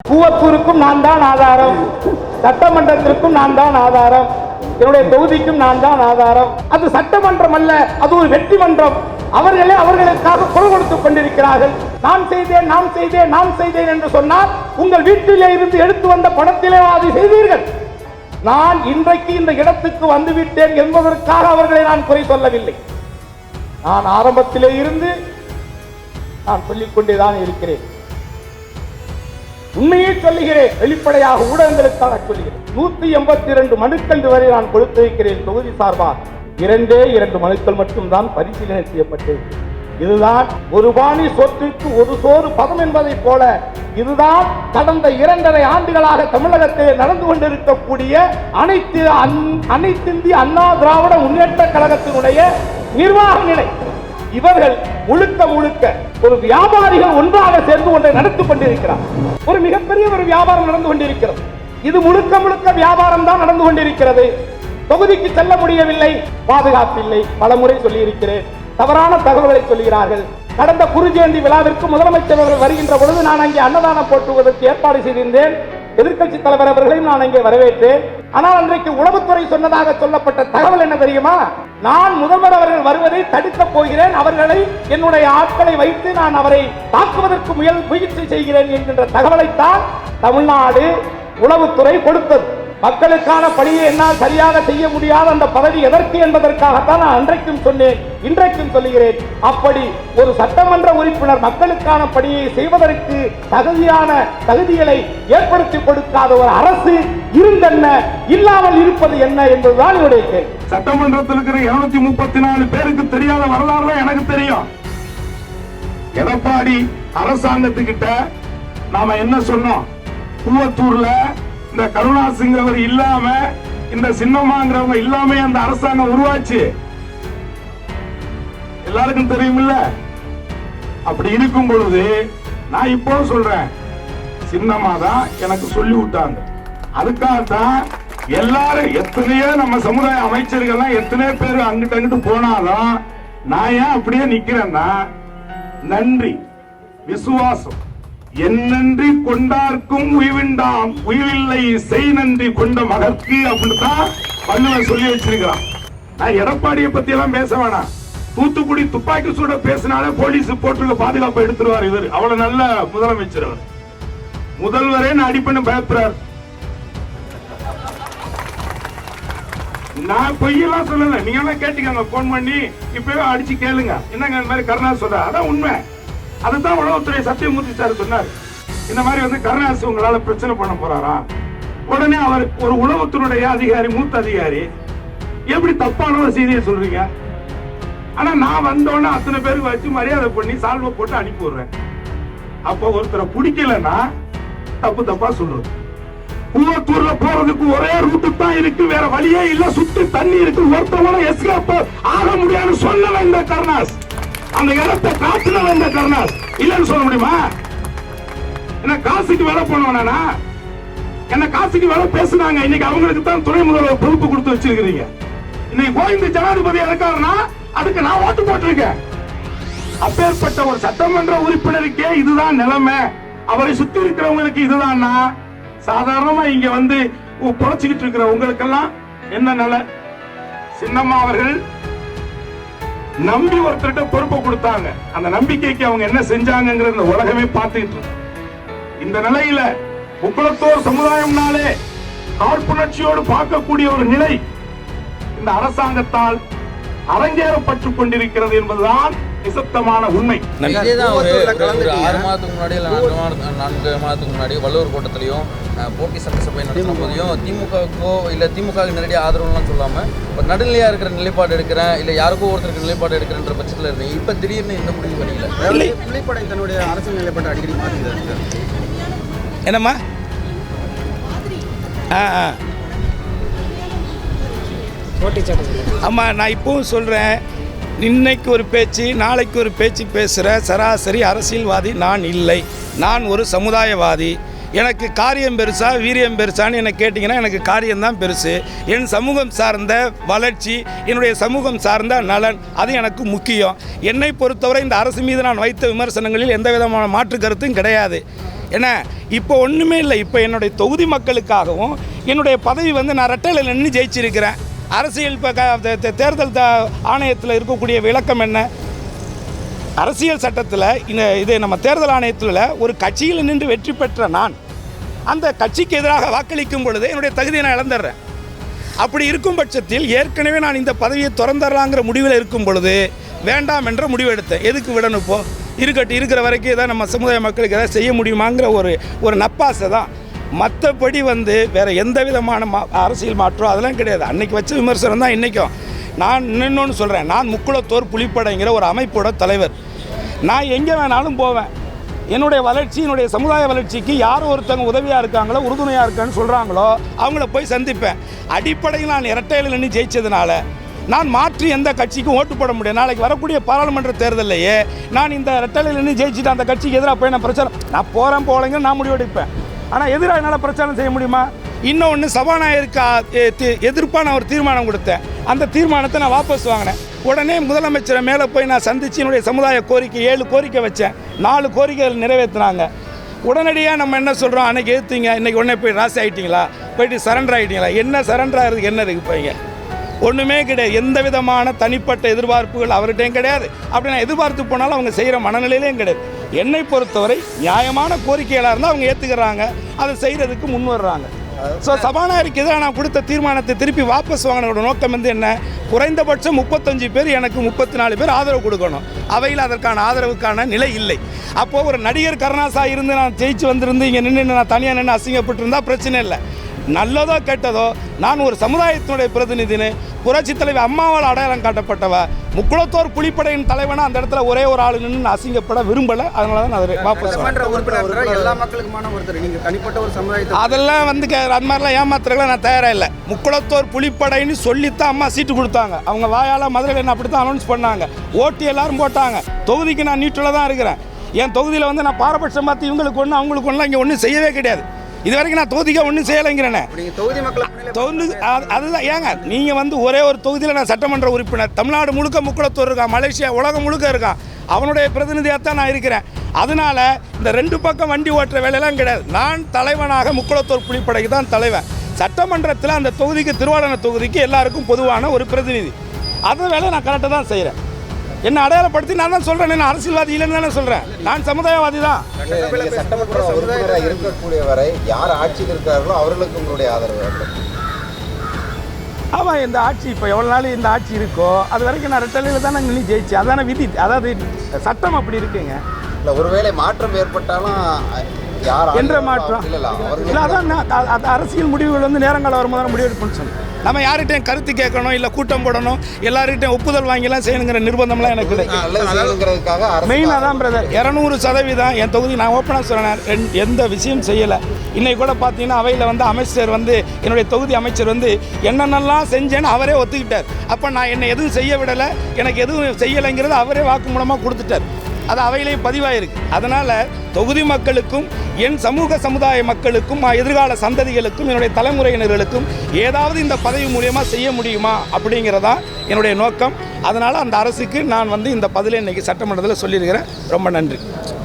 கூவத்தூருக்கும் நான் தான் ஆதாரம், சட்டமன்றத்திற்கும் நான் தான் ஆதாரம், என்னுடைய தொகுதிக்கும் நான் தான் ஆதாரம். அது சட்டமன்றம் அல்ல, அது ஒரு வெற்றி மன்றம். அவர்களே அவர்களுக்காக குரல் கொடுத்துக் கொண்டிருக்கிறார்கள். நான் செய்தேன் நான் செய்தேன் நான் செய்தேன் என்று சொன்னால் உங்கள் வீட்டிலே இருந்து எடுத்து வந்த பணத்திலே அதை செய்தீர்கள். நான் இன்றைக்கு இந்த இடத்துக்கு வந்துவிட்டேன் என்பதற்காக அவர்களை நான் குறை சொல்லவில்லை. நான் ஆரம்பத்திலே இருந்து நான் சொல்லிக் கொண்டேதான் இருக்கிறேன். உண்மையை சொல்லுகிறேன், வெளிப்படையாக ஊடகங்களுக்காக சொல்லுகிறேன். 182 மனுக்கள் வரை நான் கொடுத்திருக்கிறேன். தொகுதி சார்பாக 2 மனுக்கள் மட்டும்தான் பரிசீலனை செய்யப்பட்டது. இதுதான் ஒரு பாணி சொற்றுக்கு ஒரு சோறு பதம் என்பதை போல இதுதான் கடந்த 2.5 ஆண்டுகளாக தமிழகத்தில் நடந்து கொண்டிருக்கக்கூடிய அனைத்து இந்திய அண்ணா திராவிட முன்னேற்ற கழகத்தினுடைய நிர்வாக நிலை. இவர்கள் முழுக்க ஒரு வியாபாரிகள் ஒன்றாக சேர்ந்து ஒன்றை நடத்தி கொண்டிருக்கிறார். ஒரு மிகப்பெரிய ஒரு வியாபாரம் நடந்து கொண்டிருக்கிறது. இது முழுக்க வியாபாரம் தான் நடந்து கொண்டிருக்கிறது. தொகுதிக்கு செல்ல முடியவில்லை, பாதுகாப்பில்லை, பலமுறை சொல்லி இருக்கிறேன். தவறான தகவல்களை சொல்கிறார்கள். கடந்த குருஜெயந்தி விழாவிற்கு முதலமைச்சர் அவர்கள் வருகின்ற பொழுது நான் அங்கே அன்னதானம் போட்டுவதற்கு ஏற்பாடு செய்திருந்தேன். எதிர்க்கட்சி தலைவர் அவர்களையும் நான் அங்கே வரவேற்றேன். ஆனால் அன்றைக்கு உளவுத்துறை சொன்னதாக சொல்லப்பட்ட தகவல் என்ன தெரியுமா? நான் முதல்வர் அவர்கள் வருவதை தடுக்கப் போகிறேன், அவர்களை என்னுடைய ஆட்களை வைத்து நான் அவரை தாக்குவதற்கு முயற்சி செய்கிறேன் என்கின்ற தகவலைத்தான் தமிழ்நாடு உளவுத்துறை கொடுத்தது. மக்களுக்கான பணியை என்னால் சரியாக செய்ய முடியாத அந்த பதவி எதற்கு என்பதற்காகத்தான் நான் அன்றைக்கும் சொன்னேன், இன்றைக்கும் சொல்லுகிறேன். அப்படி ஒரு சட்டமன்ற உறுப்பினர் மக்களுக்கான பணியை செய்வதற்கு தகுதிகளை ஏற்படுத்தி கொடுக்காத ஒரு அரசு இருந்தென்ன, இல்லாமல் இருப்பது என்ன என்பதுதான் என்னுடைய கேள்வி. சட்டமன்றத்தில் இருக்கிற 234 பேருக்கு தெரியாத வரலாறு எனக்கு தெரியும். எடப்பாடி அரசாங்கத்துக்கிட்ட நாம என்ன சொன்னோம்? கூவத்தூர்ல இந்த கருணாசிங்கிறவர் இல்லாம, இந்த சின்னம்மாங்கிறவங்க இல்லாம அந்த அரசாங்கம் உருவாச்சு. எல்லாருக்கும் தெரியுமில்ல? அப்படி இருக்கும் பொழுது நான் இப்போ சொல்றேன், சின்னம்மா தான் எனக்கு சொல்லி விட்டாங்க. அதுக்காகத்தான் எல்லாரும் எத்தனையோ நம்ம சமுதாய அமைச்சர்கள் எத்தனையோ பேர் அங்கிட்டு போனாலும் நான் ஏன் அப்படியே நிக்கிறேன்னா, நன்றி விசுவாசம் என் நன்றி கொண்டார்க்கும் உய்விண்டாம், உய்வில்லை செய் நன்றி கொண்ட மகற்கு அப்படின்னு தான் வள்ளுவன் சொல்லி வச்சிருக்கிறான். நான் எடப்பாடியை பத்தி எல்லாம் பேச வேணாம். தூத்துக்குடி துப்பாக்கி சூட பேசினாலே போலீஸ் போட்டுள்ள பாதுகாப்பு எடுத்துருவார் இவர். அவ்வளவு நல்ல முதலமைச்சர் அவர். முதல்வரே நான் அடிப்பண்ணு பயப்படுறார். நான் பொய்யெல்லாம் சொல்லல, நீங்க எல்லாம் கேட்டுக்கங்க, போன் பண்ணி இப்பவே அடிச்சு கேளுங்க. என்னங்க இந்த மாதிரி கருணாஸ் சொல்ற, அதான் உண்மை. அதுதான் உளவுத்துறை சத்தியமூர்த்தி சார் சொன்னார். இந்த மாதிரி கருணாஸ் உங்களால பிரச்சனை பண்ண போறாரா? உடனே அவர் ஒரு உளவுத்துறையுடைய அதிகாரி, மூத்த அதிகாரி, எப்படி தப்பான ஒரு செய்தியை சொல்றீங்க? ஆனா நான் வந்தோடனே அத்தனை பேருக்கு வச்சு மரியாதை பண்ணி சால்வை போட்டு அனுப்பி விடுறேன். அப்போ ஒருத்தரை பிடிக்கலன்னா தப்பா சொல்றது. கூவத்தூர்ல போறதுக்கு ஒரே ரூட்டு தான் இருக்கு, வேற வழியே இல்ல, சுத்தி தண்ணி இருக்கு, ஒருத்தவங்களும் எஸ்கேப் ஆக முடியாதுன்னு சொல்லல இந்த கருணாஸ். அந்த இடத்தை காத்துனவன் இந்த கருணாஸ். இல்லன்னு சொல்ல முடியுமா? என்ன காசுக்கு வேலை போனவனா? என்ன காசுக்கு வேலை பேசுனாங்க. இன்னைக்கு அவங்களுக்கு தான் துணை முதல்வர் பொறுப்பு கொடுத்து வச்சிருக்கீங்க. இன்னைக்கு கோவிந்த ஜனாதிபதி இருக்காருன்னா அதுக்கு நான் ஓட்டு போட்டிருக்கேன். அப்பேற்பட்ட ஒரு சட்டமன்ற உறுப்பினருக்கே இதுதான் நிலைமை, அவரை சுத்தி இருக்கிறவங்களுக்கு இதுதான். சாதாரணமா இங்க பொழைச்சுக்கிட்டு இருக்கிற உங்களுக்கெல்லாம் என்ன நிலை? சின்னம்மா அவர்கள் நம்பி ஒருத்தர்கிட்ட பொறுப்பை கொடுத்தாங்க. அந்த நம்பிக்கைக்கு அவங்க என்ன செஞ்சாங்க உலகமே பார்த்துட்டு. இந்த நிலையில முக்குளத்தோர் சமுதாயம்னாலே காழ்ப்புணர்ச்சியோடு பார்க்கக்கூடிய ஒரு நிலை இந்த அரசாங்கத்தால் அரங்கேறப்பட்டு கொண்டிருக்கிறது என்பதுதான் நிசப்தமான உண்மை. ஒரு 6 மாதத்துக்கு முன்னாடி இல்ல 4 மாதத்துக்கு முன்னாடி வள்ளுவர் கூட்டத்திலையும் போட்டி சட்டசபை நடத்தும் போதையும் திமுகவுக்கோ இல்ல திமுக நேரடியாக ஆதரவுலாம் சொல்லாம ஒரு நடுநிலையா இருக்கிற நிலைப்பாடு எடுக்கிறேன், இல்ல யாருக்கோ ஒருத்தருக்கு நிலைப்பாடு எடுக்கிறன்ற பட்சத்தில் இருந்தேன். இப்ப திடீர்னு இந்த முடிவு பண்ணிக்கல. புலிப்படை தன்னுடைய அரசியல் நிலைப்பாடு அடிக்கடி மாற்றிக்கிறார். என்னம்மா? ஆமா, நான் இப்பவும் சொல்றேன், இன்னைக்கு ஒரு பேச்சு நாளைக்கு ஒரு பேச்சு பேசுகிற சராசரி அரசியல்வாதி நான் இல்லை. நான் ஒரு சமுதாயவாதி. எனக்கு காரியம் பெருசா வீரியம் பெருசான்னு என்ன கேட்டிங்கன்னா எனக்கு காரியம்தான் பெருசு. என் சமூகம் சார்ந்த வளர்ச்சி, என்னுடைய சமூகம் சார்ந்த நலன், அது எனக்கு முக்கியம். என்னை பொறுத்தவரை இந்த அரசு மீது நான் வைத்த விமர்சனங்களில் எந்த விதமான மாற்று கருத்தும் கிடையாது. ஏன்னா இப்போ ஒன்றுமே இல்லை. இப்போ என்னுடைய தொகுதி மக்களுக்காகவும் என்னுடைய பதவி வந்து நான் ரெட்டையில் நின்று ஜெயிச்சிருக்கிறேன். அரசியல் இப்போ தேர்தல் ஆணையத்தில் இருக்கக்கூடிய விளக்கம் என்ன? அரசியல் சட்டத்தில் இது நம்ம தேர்தல் ஆணையத்தில் ஒரு கட்சியில் நின்று வெற்றி பெற்ற நான் அந்த கட்சிக்கு எதிராக வாக்களிக்கும் பொழுது என்னுடைய தகுதியை நான் இழந்துடுறேன். அப்படி இருக்கும் பட்சத்தில் ஏற்கனவே நான் இந்த பதவியை திறந்துடலாங்கிற முடிவில் இருக்கும் பொழுது வேண்டாம் என்ற முடிவு எடுத்தேன். எதுக்கு விடணும்? இப்போ இருக்கட்டும், இருக்கிற வரைக்கும் ஏதாவது நம்ம சமுதாய மக்களுக்கு ஏதாவது செய்ய முடியுமாங்கிற ஒரு நப்பாசை தான். மற்றபடி வந்து வேறு எந்த விதமான அரசியல் மாற்றம் அதெல்லாம் கிடையாது. அன்றைக்கி வச்ச விமர்சனம் தான் இன்றைக்கும். நான் இன்னொன்று சொல்கிறேன், நான் முக்குளத்தோர் புலிப்படைங்கிற ஒரு அமைப்போட தலைவர். நான் எங்கே வேணாலும் போவேன். என்னுடைய வளர்ச்சி, என்னுடைய சமுதாய வளர்ச்சிக்கு யார் ஒருத்தவங்க உதவியாக இருக்காங்களோ உறுதுணையாக இருக்கான்னு சொல்கிறாங்களோ அவங்கள போய் சந்திப்பேன். அடிப்படையில் நான் இரட்டையில் நின்று ஜெயிச்சதுனால நான் மாற்றி எந்த கட்சிக்கும் ஓட்டு போட முடியும். நாளைக்கு வரக்கூடிய பாராளுமன்ற தேர்தலையே நான் இந்த இரட்டையில் நின்று ஜெயிச்சுட்டு அந்த கட்சிக்கு எதிராக போய் நான் பிரச்சாரம் நான் போகிறேன் போகலைங்க நான் முடிவெடுப்பேன். ஆனால் எதிராக என்னால் பிரச்சாரம் செய்ய முடியுமா? இன்னொன்று, சபாநாயகருக்கு எதிர்ப்பாக நான் ஒரு தீர்மானம் கொடுத்தேன். அந்த தீர்மானத்தை நான் வாபஸ் வாங்கினேன். உடனே முதலமைச்சரை மேலே போய் நான் சந்தித்து என்னுடைய சமுதாய கோரிக்கை 7 கோரிக்கை வச்சேன். 4 கோரிக்கைகள் நிறைவேற்றினாங்க. உடனடியாக நம்ம என்ன சொல்கிறோம், அன்றைக்கி ஏற்றுங்க, இன்றைக்கி உடனே போய் ராசி ஆகிட்டீங்களா, போயிட்டு சரண்டர் ஆகிட்டீங்களா? என்ன சரண்டர் ஆகிறதுக்கு என்ன இருக்குது? போய்ங்க ஒன்றுமே கிடையாது. எந்த விதமான தனிப்பட்ட எதிர்பார்ப்புகள் அவர்கிட்டையும் கிடையாது. அப்படி நான் எதிர்பார்த்து போனாலும் அவங்க செய்கிற மனநிலையிலையும் கிடையாது. என்னை பொறுத்தவரை நியாயமான கோரிக்கைகளாக இருந்தால் அவங்க ஏற்றுக்கிறாங்க, அதை செய்கிறதுக்கு முன் வர்றாங்க. ஸோ சபாநாயகருக்கு எதிராக நான் கொடுத்த தீர்மானத்தை திருப்பி வாபஸ் வாங்கினோட நோக்கம் வந்து என்ன? குறைந்தபட்சம் 35 பேர் எனக்கு 34 பேர் ஆதரவு கொடுக்கணும். அவையில் அதற்கான ஆதரவுக்கான நிலை இல்லை. அப்போது ஒரு நடிகர் கருணாசா இருந்து நான் ஜெயிச்சு வந்திருந்து இங்கே நின்று நான் தனியாக நின்று அசிங்கப்பட்டிருந்தா பிரச்சனை இல்லை. நல்லதோ கெட்டதோ நான் ஒரு சமுதாயத்தினுடைய பிரதிநிதின்னு புரட்சித் தலைவர் அம்மாவால் அடையாளம் காட்டப்பட்டவ முக்குளத்தோர் புலிப்படையின் தலைவனா அந்த இடத்துல ஒரே ஒரு ஆளு நின்று அசிங்கப்பட விரும்பலை. அதனால தான் அதை வாபஸ் எல்லா மக்களுக்குமான ஒருத்தர், நீங்கள் தனிப்பட்ட ஒரு சமுதாயத்தை அதெல்லாம் வந்து அது மாதிரிலாம் ஏமாத்துறதுலாம் நான் தயாராக இல்லை. முக்குளத்தோர் புலிப்படைன்னு சொல்லித்தான் அம்மா சீட்டு கொடுத்தாங்க. அவங்க வாயால் மதுரையில் என்ன அப்படி தான் அனௌன்ஸ் பண்ணாங்க. ஓட்டு எல்லாரும் போட்டாங்க. தொகுதிக்கு நான் நீட்டில் தான் இருக்கிறேன். என் தொகுதியில் வந்து நான் பாரபட்சம் பார்த்து இவங்களுக்கு ஒன்று அவங்களுக்கு ஒன்றுலாம் இங்கே ஒன்றும் செய்யவே கிடையாது. இது வரைக்கும் நான் தொகுதிக்காக ஒன்றும் செய்யலைங்கிறேனே. தொகுதி மக்கள் அதுதான் ஏங்க, நீங்கள் வந்து ஒரே ஒரு தொகுதியில் நான் சட்டமன்ற உறுப்பினர். தமிழ்நாடு முழுக்க முக்குளத்தோர் இருக்கான், மலேசியா உலகம் முழுக்க இருக்கான். அவனுடைய பிரதிநிதியாக தான் நான் இருக்கிறேன். அதனால் இந்த 2 பக்கம் வண்டி ஓட்டுற வேலையெல்லாம் கிடையாது. நான் தலைவனாக முக்குளத்தோர் புலிப்படைக்கு தான் தலைவன். சட்டமன்றத்தில் அந்த தொகுதிக்கு, திருவாடனை தொகுதிக்கு எல்லாருக்கும் பொதுவான ஒரு பிரதிநிதி. அந்த வேலையை நான் கரெக்டாக தான் செய்கிறேன். என்ன அடையாளப்படுத்தி நான் தான் சொல்கிறேன், நான் அரசியல்வாதி இல்லைன்னு தானே சொல்கிறேன். நான் சமுதாயவாதி தான். சட்டமன்ற உறுப்பினராக இருக்கக்கூடிய வரை யார் ஆட்சியில் இருக்கிறார்களோ அவர்களுக்கு உங்களுடைய ஆதரவு. ஆமாம், இந்த ஆட்சி இப்போ எவ்வளோ நாள் இந்த ஆட்சி இருக்கோ அது வரைக்கும் நான் ரெட்டலையில் தான் நாங்கள் நின்று ஜெயிச்சு. அதான விதி, அதாவது சட்டம் அப்படி இருக்குங்க. இல்லை, ஒருவேளை மாற்றம் ஏற்பட்டாலும் யார் என்ற மாற்றம் இல்லை, அதான் அரசியல் முடிவுகள் வந்து நேரங்காலம் வரும்போது முடிவெடுப்புன்னு சொன்னேன். நம்ம யார்கிட்டையும் கருத்து கேட்கணும், இல்லை கூட்டம் போடணும், எல்லார்கிட்டையும் ஒப்புதல் வாங்கிலாம் செய்யணுங்கிற நிர்பந்தம்லாம் எனக்கு மெயினாக தான் பிரதர். 200% என் தொகுதி நான் ஓப்பனாக சொல்கிறேன், எந்த விஷயம் செய்யலை. இன்னைக்கு கூட பார்த்தீங்கன்னா அவையில் வந்து அமைச்சர் வந்து என்னுடைய தொகுதி அமைச்சர் வந்து என்னென்னலாம் செஞ்சேன்னு அவரே ஒத்துக்கிட்டார். அப்போ நான் என்னை எதுவும் செய்ய விடலை, எனக்கு எதுவும் செய்யலைங்கிறது அவரே வாக்கு மூலமாக கொடுத்துட்டார். அது அவையிலேயே பதிவாயிருக்கு. அதனால் தொகுதி மக்களுக்கும் என் சமுதாய மக்களுக்கும் எதிர்கால சந்ததிகளுக்கும் என்னுடைய தலைமுறையினர்களுக்கும் ஏதாவது இந்த பதவி மூலியமாக செய்ய முடியுமா அப்படிங்கிறதான் என்னுடைய நோக்கம். அதனால் அந்த அரசுக்கு நான் வந்து இந்த பதிலை இன்றைக்கி சட்டமன்றத்தில் சொல்லியிருக்கிறேன். ரொம்ப நன்றி.